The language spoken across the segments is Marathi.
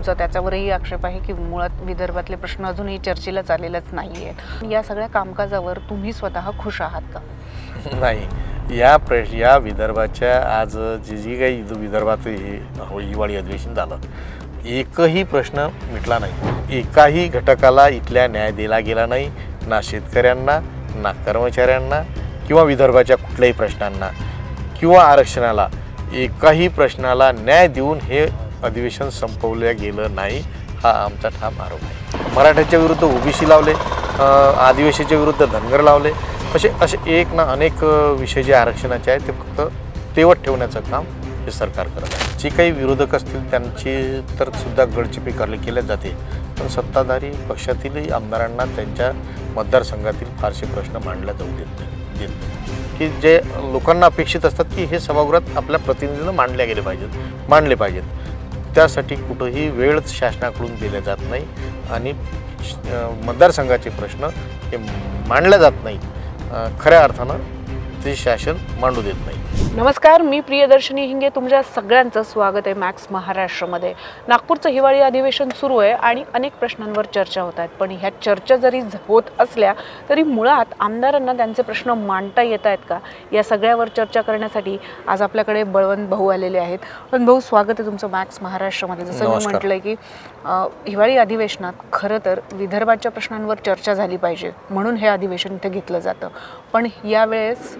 तुमचा त्याच्यावरही आक्षेप आहे की मुळात विदर्भातले प्रश्न अजूनही चर्चेलाच आलेलेच नाही आहेत. या सगळ्या कामकाजावर तुम्ही स्वतः खुश आहात का? नाही. या विदर्भाच्या आज जी काही विदर्भात हिवाळी अधिवेशन झालं, एकही प्रश्न मिटला नाही. एकाही घटकाला इथल्या न्याय दिला गेला नाही, ना शेतकऱ्यांना, ना कर्मचाऱ्यांना किंवा विदर्भाच्या कुठल्याही प्रश्नांना किंवा आरक्षणाला. एकाही प्रश्नाला न्याय देऊन हे अधिवेशन संपवलं गेलं नाही, हा आमचा ठाम आरोप आहे. मराठ्याच्या विरुद्ध ओबीसी लावले, आदिवासीच्या विरुद्ध धनगर लावले, असे एक ना अनेक विषय जे आरक्षणाचे आहेत ते फक्त तेवत ठेवण्याचं काम हे सरकार करत आहे. जे काही विरोधक असतील त्यांची तर सुद्धा गडचिपी केल्या जाते, पण सत्ताधारी पक्षातीलही आमदारांना त्यांच्या मतदारसंघातील फारसे प्रश्न मांडल्या जाऊ देत नाही, की जे लोकांना अपेक्षित असतात की हे सभागृहात आपल्या प्रतिनिधीनं मांडले पाहिजेत. त्यासाठी कुठंही वेळ शासनाकडून दिला जात नाही आणि मतदारसंघाचे प्रश्न हे मांडले जात नाहीत. खऱ्या अर्थानं ते शासन मांडू देत नाही. नमस्कार, मी प्रियदर्शनी हिंगे. तुमच्या सगळ्यांचं स्वागत आहे मॅक्स महाराष्ट्रमध्ये. नागपूरचं हिवाळी अधिवेशन सुरू आहे आणि अनेक प्रश्नांवर चर्चा होत आहेत. पण ह्या चर्चा जरी होत असल्या तरी मुळात आमदारांना त्यांचे प्रश्न मांडता येत आहेत का, या सगळ्यावर चर्चा करण्यासाठी आज आपल्याकडे बळवंत भाऊ आलेले आहेत. पण भाऊ, स्वागत आहे तुमचं मॅक्स महाराष्ट्रमध्ये. जसं मी म्हटलंय की हिवाळी अधिवेशनात खरं तर विदर्भाच्या प्रश्नांवर चर्चा झाली पाहिजे म्हणून हे अधिवेशन इथे घेतलं जातं. पण यावेळेस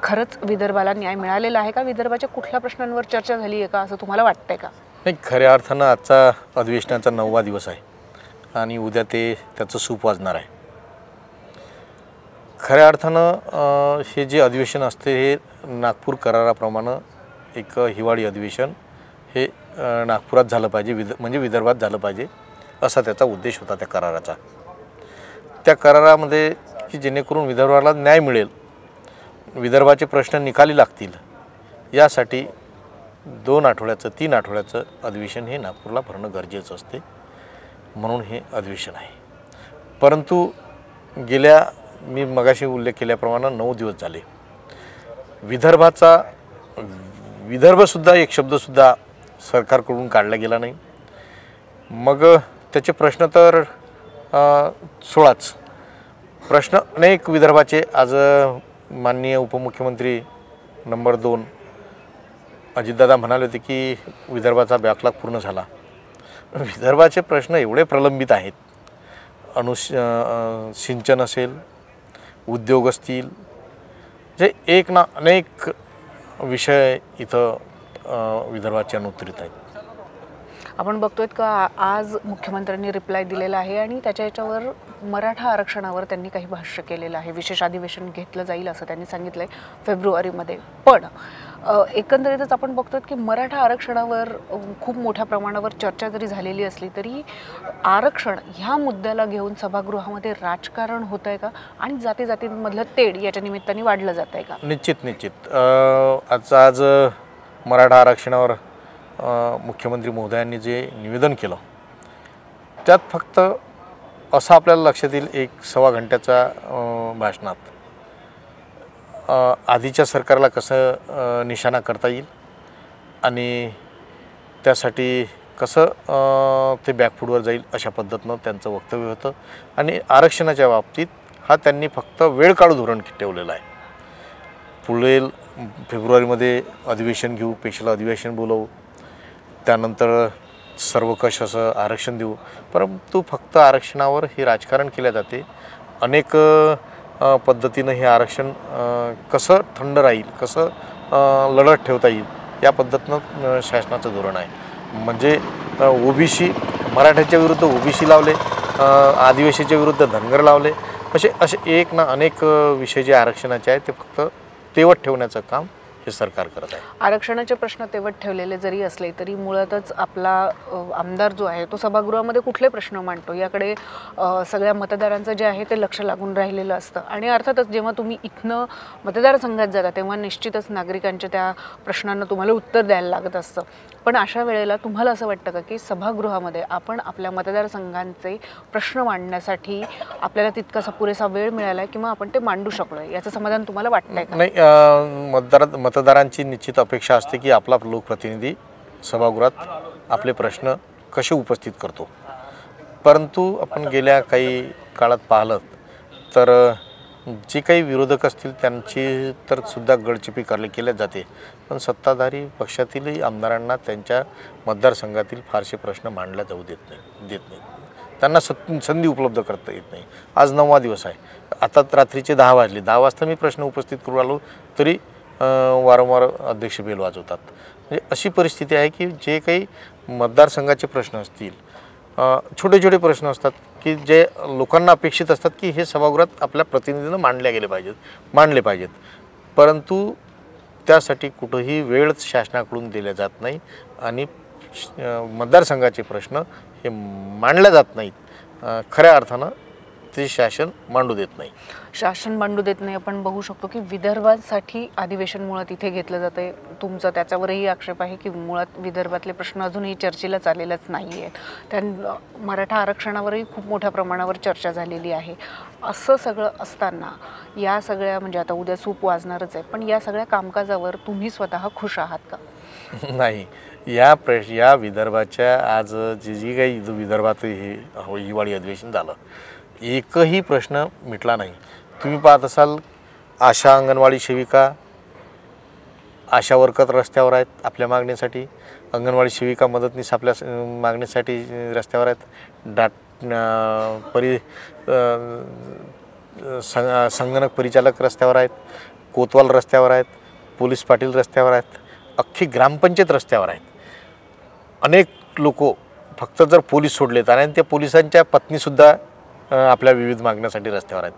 खरंच विदर्भाला न्याय मिळालेला आहे का? विदर्भाच्या कुठल्या प्रश्नांवर चर्चा झाली आहे का, असं तुम्हाला वाटतंय का? नाही, खऱ्या अर्थानं आजचा अधिवेशनाचा 9वा दिवस आहे आणि उद्या त्याचं सूप वाजणार आहे. खऱ्या अर्थानं हे जे अधिवेशन असते हे नागपूर कराराप्रमाणे एक हिवाळी अधिवेशन हे नागपुरात झालं पाहिजे, म्हणजे विदर्भात झालं पाहिजे असा त्याचा उद्देश होता त्या कराराचा. त्या करारामध्ये की जेणेकरून विदर्भाला न्याय मिळेल, विदर्भाचे प्रश्न निकाली लागतील, यासाठी 2 आठवड्याचं 3 आठवड्याचं अधिवेशन हे नागपूरला भरणं गरजेचं असते, म्हणून हे अधिवेशन आहे. परंतु मी मगाशी उल्लेख केल्याप्रमाणे 9 दिवस झाले. विदर्भसुद्धा एक शब्दसुद्धा सरकारकडून काढला गेला नाही. मग त्याचे प्रश्न तर 16च प्रश्न अनेक विदर्भाचे. आज माननीय उपमुख्यमंत्री नंबर 2 अजितदादा म्हणाले होते की विदर्भाचा बॅकलॉग पूर्ण झाला. विदर्भाचे प्रश्न एवढे प्रलंबित आहेत. सिंचन असेल, उद्योग असतील, जे एक ना अनेक विषय इथं विदर्भाचे अनुत्तरित आहेत. आपण बघतोय का आज मुख्यमंत्र्यांनी रिप्लाय दिलेला आहे आणि त्याच्यावर मराठा आरक्षणावर त्यांनी काही भाष्य केलेलं आहे. विशेष अधिवेशन घेतलं जाईल असं त्यांनी सांगितलं आहे फेब्रुवारीमध्ये. पण एकंदरीतच आपण बघतोय की मराठा आरक्षणावर खूप मोठ्या प्रमाणावर चर्चा जरी झालेली असली तरी आरक्षण ह्या मुद्द्याला घेऊन सभागृहामध्ये राजकारण होत आहे का आणि जातीमधलं तेढ याच्या निमित्ताने वाढलं जात आहे का? निश्चित. आज मराठा आरक्षणावर मुख्यमंत्री महोदयांनी जे निवेदन केलं त्यात फक्त असं आपल्याला लक्षात येईल 1-1.25 घंट्याच्या भाषणात आधीच्या सरकारला कसं निशाणा करता येईल आणि त्यासाठी कसं ते बॅकफूटवर जाईल अशा पद्धतीनं त्यांचं वक्तव्य होतं. आणि आरक्षणाच्या बाबतीत त्यांनी फक्त वेळ काढू धोरण ठेवलेलं आहे. पुढील फेब्रुवारीमध्ये अधिवेशन घेऊ, स्पेशल अधिवेशन बोलवू, त्यानंतर सर्वकष असं आरक्षण देऊ. परंतु फक्त आरक्षणावर हे राजकारण केले जाते. अनेक पद्धतीनं हे आरक्षण कसं थंड राहील, कसं लढत ठेवता येईल या पद्धतीनं शासनाचं धोरण आहे. म्हणजे ओबीसी, मराठ्याच्या विरुद्ध ओबीसी लावले, आदिवासीच्या विरुद्ध धनगर लावले, असे एक ना अनेक विषय जे आरक्षणाचे आहेत ते फक्त तेवत ठेवण्याचं काम हे सरकार करत आहे. आरक्षणाचे प्रश्न तेवत ठेवलेले जरी असले तरी मुळातच आपला आमदार जो आहे तो सभागृहामध्ये कुठले प्रश्न मांडतो याकडे सगळ्या मतदारांचं जे आहे ते लक्ष लागून राहिलेलं असतं. आणि अर्थातच जेव्हा तुम्ही इथनं मतदारसंघात जाता तेव्हा निश्चितच नागरिकांच्या त्या प्रश्नांना तुम्हाला उत्तर द्यायला लागत असतं. पण अशा वेळेला तुम्हाला असं वाटतं का की सभागृहामध्ये आपण आपल्या मतदारसंघांचे प्रश्न मांडण्यासाठी आपल्याला तितकासा पुरेसा वेळ मिळाला आहे किंवा आपण ते मांडू शकलो आहे, याचं समाधान तुम्हाला वाटतंय का? नाही, मतदारांची निश्चित अपेक्षा असते की आपला लोकप्रतिनिधी सभागृहात आपले प्रश्न कसे उपस्थित करतो. परंतु आपण गेल्या काही काळात पाहिलं तर जे काही विरोधक असतील त्यांची तर सुद्धा गळचिपी केल्या जाते, पण सत्ताधारी पक्षातीलही आमदारांना त्यांच्या मतदारसंघातील फारसे प्रश्न मांडल्या जाऊ देत नाही. त्यांना संधी उपलब्ध करता येत नाही. आज 9वा दिवस आहे. आता रात्रीचे 10 वाजले. 10 वाजता मी प्रश्न उपस्थित करू आलो तरी वारंवार अध्यक्ष बेल वाजवतात. म्हणजे अशी परिस्थिती आहे की जे काही मतदारसंघाचे प्रश्न असतील, छोटे छोटे प्रश्न असतात की जे लोकांना अपेक्षित असतात की हे सभागृहात आपल्या प्रतिनिधीनं मांडले पाहिजेत, परंतु त्यासाठी कुठंही वेळ शासनाकडून दिला जात नाही आणि मतदारसंघाचे प्रश्न हे मांडल्या जात नाहीत. खऱ्या अर्थानं ते शासन मांडू देत नाही. आपण बघू शकतो की विदर्भासाठी अधिवेशन मुळात इथे घेतलं जातं. तुमचा त्याच्यावरही आक्षेप आहे की मुळात विदर्भातले प्रश्न अजूनही चर्चेला आलेलेच नाही आहेत. त्या मराठा आरक्षणावरही खूप मोठ्या प्रमाणावर चर्चा झालेली आहे. असं सगळं असताना या सगळ्या म्हणजे आता उद्या सूप वाजणारच आहे, पण या सगळ्या कामकाजावर तुम्ही स्वतः खुश आहात का? नाही. या विदर्भाच्या आज जी काही विदर्भात हे हिवाळी अधिवेशन झालं, एकही प्रश्न मिटला नाही. तुम्ही पाहत असाल आशा अंगणवाडी सेविका, आशा वर्कर रस्त्यावर आहेत आपल्या मागणीसाठी, अंगणवाडी सेविका मदतनीस आपल्या मागणीसाठी रस्त्यावर आहेत, संगणक परिचालक रस्त्यावर आहेत, कोतवाल रस्त्यावर आहेत, पोलीस पाटील रस्त्यावर आहेत, अख्खी ग्रामपंचायत रस्त्यावर आहेत. अनेक लोक फक्त जर पोलीस सोडलेत आणि त्या पोलिसांच्या पत्नीसुद्धा आपल्या विविध मागण्यासाठी रस्त्यावर आहेत,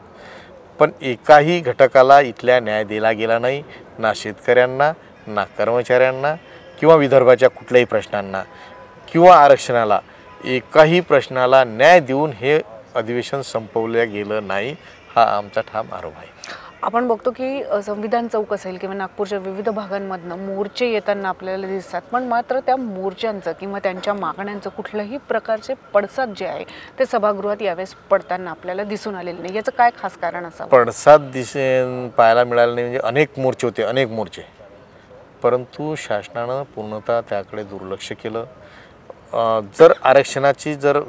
पण एकाही घटकाला इथल्या न्याय दिला गेला नाही. ना शेतकऱ्यांना, ना कर्मचाऱ्यांना किंवा विदर्भाच्या कुठल्याही प्रश्नांना किंवा आरक्षणाला, एकाही प्रश्नाला न्याय देऊन हे अधिवेशन संपवलं गेलं नाही. हा आमचा ठाम आरोप आहे. आपण बघतो की संविधान चौक असेल किंवा नागपूरच्या विविध भागांमधनं मोर्चे येताना आपल्याला दिसतात, पण मात्र त्या मोर्चांचं किंवा त्यांच्या मागण्यांचं कुठल्याही प्रकारचे पडसाद जे आहे ते सभागृहात यावेळेस पडताना आपल्याला दिसून आलेले नाही. याचं काय खास कारण असावं? पडसाद पाहायला मिळाले नाही. म्हणजे अनेक मोर्चे, परंतु शासनानं पूर्णतः त्याकडे दुर्लक्ष केलं. जर आरक्षणाची जर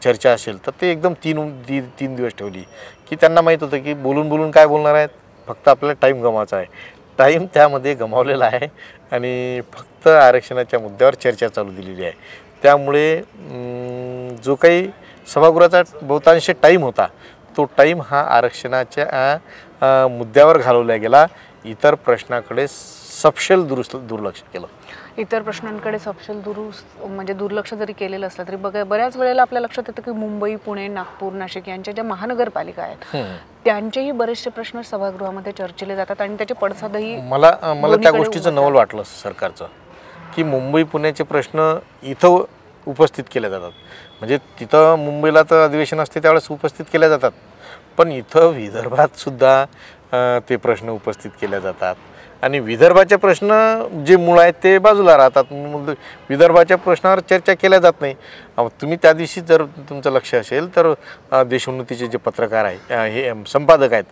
चर्चा असेल तर ते एकदम तीन दिवस ठेवली की त्यांना माहीत होतं की बोलून काय बोलणार आहेत, फक्त आपल्याला टाईम गमवायचा आहे. टाईम त्यामध्ये गमावलेला आहे आणि फक्त आरक्षणाच्या मुद्द्यावर चर्चा चालू दिलेली आहे. त्यामुळे जो काही सभागृहाचा बहुतांश टाईम होता तो टाईम हा आरक्षणाच्या मुद्द्यावर घालवला गेला. इतर प्रश्नाकडे सपशेल दुर्लक्ष केलं. इतर प्रश्नांकडे दुर्लक्ष जरी केलेलं असलं तरी बऱ्याच वेळेला आपल्या लक्षात येतं की मुंबई, पुणे, नागपूर, नाशिक यांच्या ज्या महानगरपालिका आहेत त्यांचेही बरेचसे प्रश्न सभागृहामध्ये चर्चेले जातात आणि त्याचे पडसादही मला त्या गोष्टीचं नवल वाटलं सरकारचं की मुंबई, पुण्याचे प्रश्न इथं उपस्थित केले जातात. म्हणजे तिथं मुंबईला तर अधिवेशन असते त्यावेळेस उपस्थित केल्या जातात, पण इथं विदर्भात सुद्धा ते प्रश्न उपस्थित केले जातात आणि विदर्भाचे प्रश्न जे मूळ आहेत ते बाजूला राहतात. विदर्भाच्या प्रश्नावर चर्चा केल्या जात नाही. तुम्ही त्या दिवशी जर तुमचं लक्ष असेल तर देशोन्नतीचे जे पत्रकार आहे, हे संपादक आहेत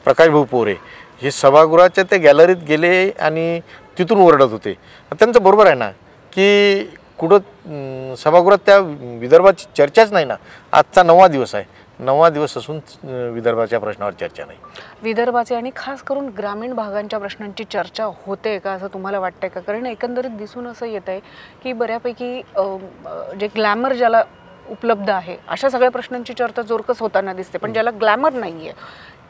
प्रकाश भाऊ पोरे, हे सभागृहाच्या त्या गॅलरीत गेले आणि तिथून ओरडत होते. त्यांचं बरोबर आहे ना की कुठं सभागृहात त्या विदर्भाची चर्चाच नाही ना. आजचा 9वा दिवस आहे. 9वा दिवस असून विदर्भाच्या प्रश्नावर चर्चा नाही. विदर्भाचे आणि खास करून ग्रामीण भागांच्या प्रश्नांची चर्चा होते का असं तुम्हाला वाटतंय का? कारण एकंदरीत दिसून असं येत आहे की बऱ्यापैकी जे ग्लॅमर ज्याला उपलब्ध आहे अशा सगळ्या प्रश्नांची चर्चा जोरकस होताना दिसते, पण ज्याला ग्लॅमर नाही आहे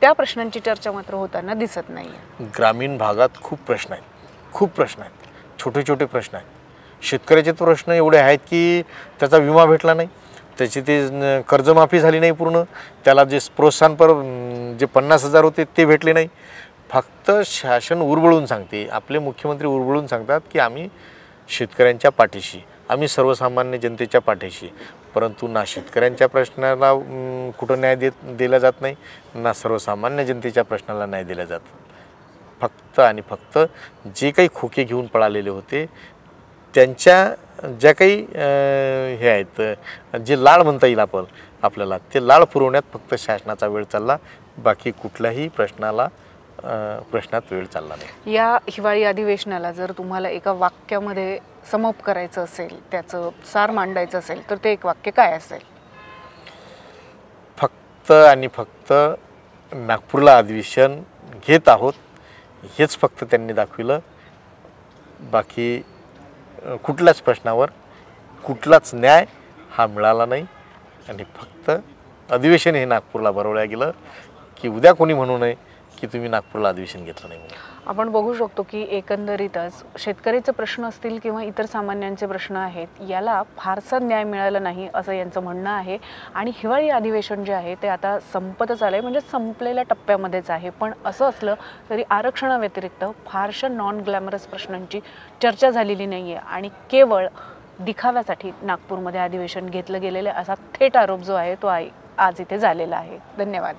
त्या प्रश्नांची चर्चा मात्र होताना दिसत नाही आहे. ग्रामीण भागात खूप प्रश्न आहेत, छोटे प्रश्न आहेत. शेतकऱ्याचे प्रश्न एवढे आहेत की त्याचा विमा भेटला नाही, त्याची ते कर्जमाफी झाली नाही पूर्ण, त्याला जे प्रोत्साहनपर जे 50,000 होते ते भेटले नाही. फक्त शासन उरबळून सांगते, आपले मुख्यमंत्री उरबळून सांगतात की आम्ही शेतकऱ्यांच्या पाठीशी, आम्ही सर्वसामान्य जनतेच्या पाठीशी, परंतु ना शेतकऱ्यांच्या प्रश्नाला कुठं न्याय दिला जात नाही, ना सर्वसामान्य जनतेच्या प्रश्नाला न्याय दिला जात. फक्त आणि फक्त जे काही खोके घेऊन पळालेले होते त्यांच्या ज्या काही हे आहेत, जे लाळ म्हणता येईल आपल्याला, ते लाळ पुरवण्यात फक्त शासनाचा वेळ चालला. बाकी कुठल्याही प्रश्नात वेळ चालला नाही. या हिवाळी अधिवेशनाला जर तुम्हाला एका वाक्यामध्ये समअप करायचं असेल, त्याचं सार मांडायचं असेल तर ते एक वाक्य काय असेल? फक्त आणि फक्त नागपूरला अधिवेशन घेत आहोत हेच फक्त त्यांनी दाखविलं. बाकी कुठल्याच प्रश्नावर कुठलाच न्याय हा मिळाला नाही. आणि फक्त अधिवेशन हे नागपूरला भरवल्या गेलं की उद्या कोणी म्हणू नये की तुम्ही नागपूरला अधिवेशन घेतलं नाही म्हणून. आपण बघू शकतो की एकंदरीतच शेतकरीचे प्रश्न असतील किंवा इतर सामान्यांचे प्रश्न आहेत, याला फारसा न्याय मिळाला नाही असं यांचं म्हणणं आहे. आणि हिवाळी अधिवेशन जे आहे ते आता संपतच आलं आहे, म्हणजे संपलेल्या टप्प्यामध्येच आहे. पण असं असलं तरी आरक्षणाव्यतिरिक्त फारशा नॉन ग्लॅमरस प्रश्नांची चर्चा झालेली नाही आहे आणि केवळ दिखाव्यासाठी नागपूरमध्ये अधिवेशन घेतलं गेलेलं असा थेट आरोप जो आहे तो आज इथे झालेला आहे. धन्यवाद.